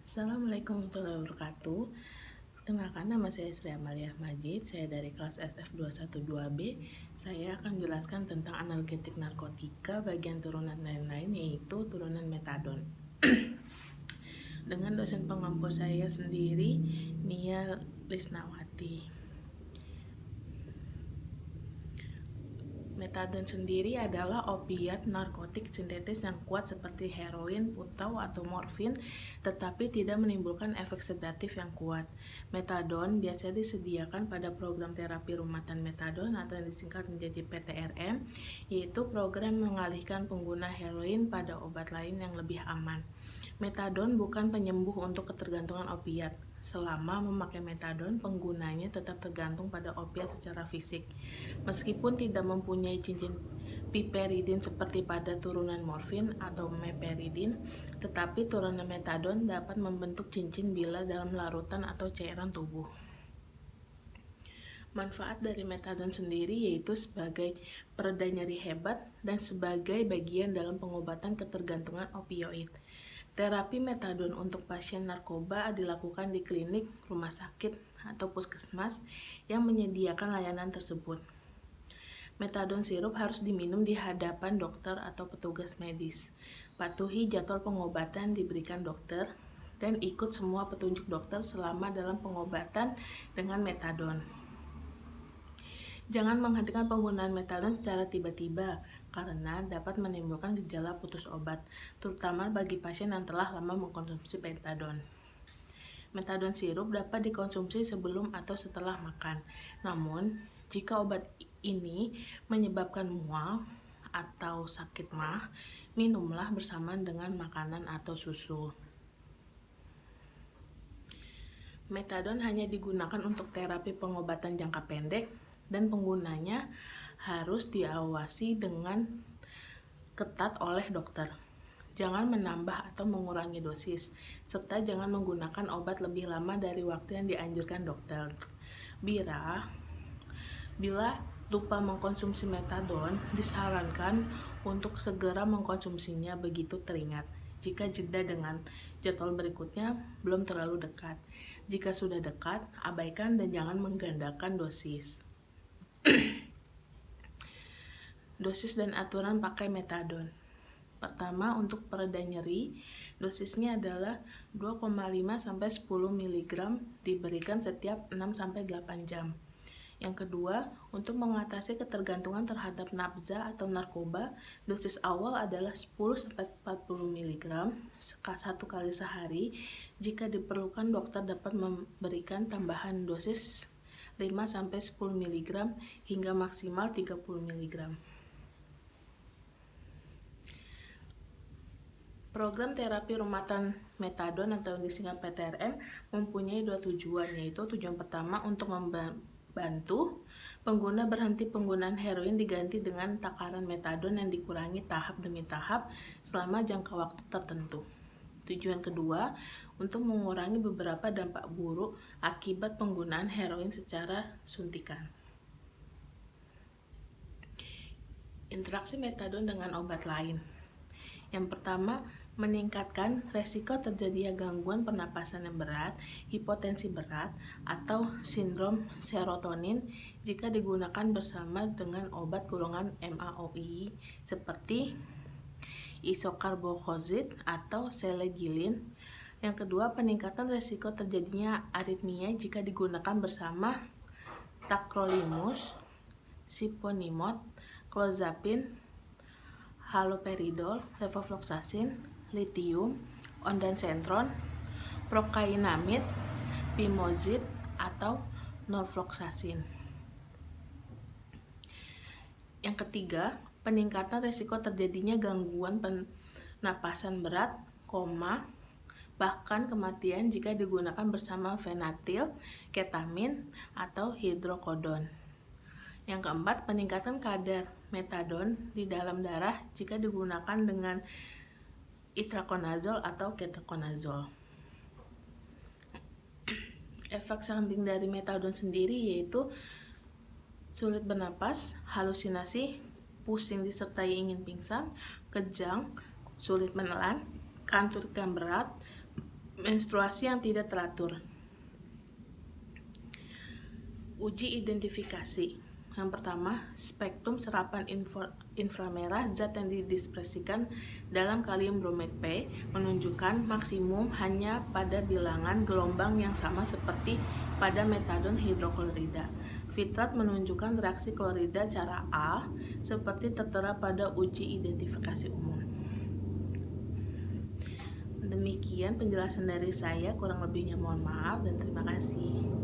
Assalamualaikum warahmatullahi wabarakatuh. Kenalkan, nama saya Sri Amalia Majid. Saya dari kelas SF212B. Saya akan menjelaskan tentang analgetik narkotika bagian turunan lain-lain, yaitu turunan metadon. Dengan dosen pengampu saya sendiri, Nia Lisnawati. Metadon sendiri adalah opiat narkotik sintetis yang kuat seperti heroin, putau, atau morfin, tetapi tidak menimbulkan efek sedatif yang kuat. Metadon biasa disediakan pada program terapi rumahan metadon atau yang disingkat menjadi PTRM, yaitu program mengalihkan pengguna heroin pada obat lain yang lebih aman. Metadon bukan penyembuh untuk ketergantungan opiat. Selama memakai metadon, penggunanya tetap tergantung pada opiat secara fisik. Meskipun tidak mempunyai cincin piperidin seperti pada turunan morfin atau meperidin, tetapi turunan metadon dapat membentuk cincin bila dalam larutan atau cairan tubuh. Manfaat dari metadon sendiri yaitu sebagai pereda nyeri hebat dan sebagai bagian dalam pengobatan ketergantungan opioid. Terapi metadon untuk pasien narkoba dilakukan di klinik, rumah sakit, atau puskesmas yang menyediakan layanan tersebut. Metadon sirup harus diminum di hadapan dokter atau petugas medis. Patuhi jadwal pengobatan diberikan dokter dan ikut semua petunjuk dokter selama dalam pengobatan dengan metadon. Jangan menghentikan penggunaan metadon secara tiba-tiba karena dapat menimbulkan gejala putus obat, terutama bagi pasien yang telah lama mengkonsumsi metadon. Metadon sirup dapat dikonsumsi sebelum atau setelah makan. Namun, jika obat ini menyebabkan mual atau sakit mah, minumlah bersamaan dengan makanan atau susu. Metadon hanya digunakan untuk terapi pengobatan jangka pendek dan penggunanya harus diawasi dengan ketat oleh dokter. Jangan menambah atau mengurangi dosis, serta jangan menggunakan obat lebih lama dari waktu yang dianjurkan dokter. Bila lupa mengkonsumsi metadon, disarankan untuk segera mengkonsumsinya begitu teringat. Jika jeda dengan jadwal berikutnya belum terlalu dekat. Jika sudah dekat, abaikan dan jangan menggandakan dosis. Dosis dan aturan pakai metadon. Pertama, untuk pereda nyeri, dosisnya adalah 2,5-10 mg diberikan setiap 6-8 jam. Yang kedua, untuk mengatasi ketergantungan terhadap nafza atau narkoba, dosis awal adalah 10-40 mg satu kali sehari. Jika diperlukan, dokter dapat memberikan tambahan dosis 5-10 mg hingga maksimal 30 mg. Program terapi rumahan metadon atau yang disingkat PTRM mempunyai dua tujuan, yaitu tujuan pertama untuk membantu pengguna berhenti penggunaan heroin diganti dengan takaran metadon yang dikurangi tahap demi tahap selama jangka waktu tertentu. Tujuan kedua, untuk mengurangi beberapa dampak buruk akibat penggunaan heroin secara suntikan. Interaksi metadon dengan obat lain. Yang pertama, meningkatkan resiko terjadinya gangguan pernapasan yang berat, hipotensi berat, atau sindrom serotonin jika digunakan bersama dengan obat golongan MAOI seperti isocarboxolid atau selegiline. Yang kedua, peningkatan resiko terjadinya aritmia jika digunakan bersama tacrolimus, siponimod, clozapine, haloperidol, levofloxacin, lithium, ondansetron, prokainamid, pimozid, atau norfloxacin. Yang ketiga, peningkatan risiko terjadinya gangguan pernapasan berat, bahkan kematian jika digunakan bersama fenatil, ketamin, atau hidrokodon. Yang keempat, peningkatan kadar metadon di dalam darah jika digunakan dengan itraconazole atau ketoconazole. Efek samping dari metadon sendiri yaitu sulit bernapas, halusinasi, pusing disertai ingin pingsan, kejang, sulit menelan, kantuk yang berat, Menstruasi yang tidak teratur. Uji identifikasi. Yang pertama, spektrum serapan inframerah zat yang didispersikan dalam kalium bromide P menunjukkan maksimum hanya pada bilangan gelombang yang sama seperti pada metadon hidroklorida. Fitrat menunjukkan reaksi klorida cara A seperti tertera pada uji identifikasi umum. Demikian penjelasan dari saya, kurang lebihnya mohon maaf dan terima kasih.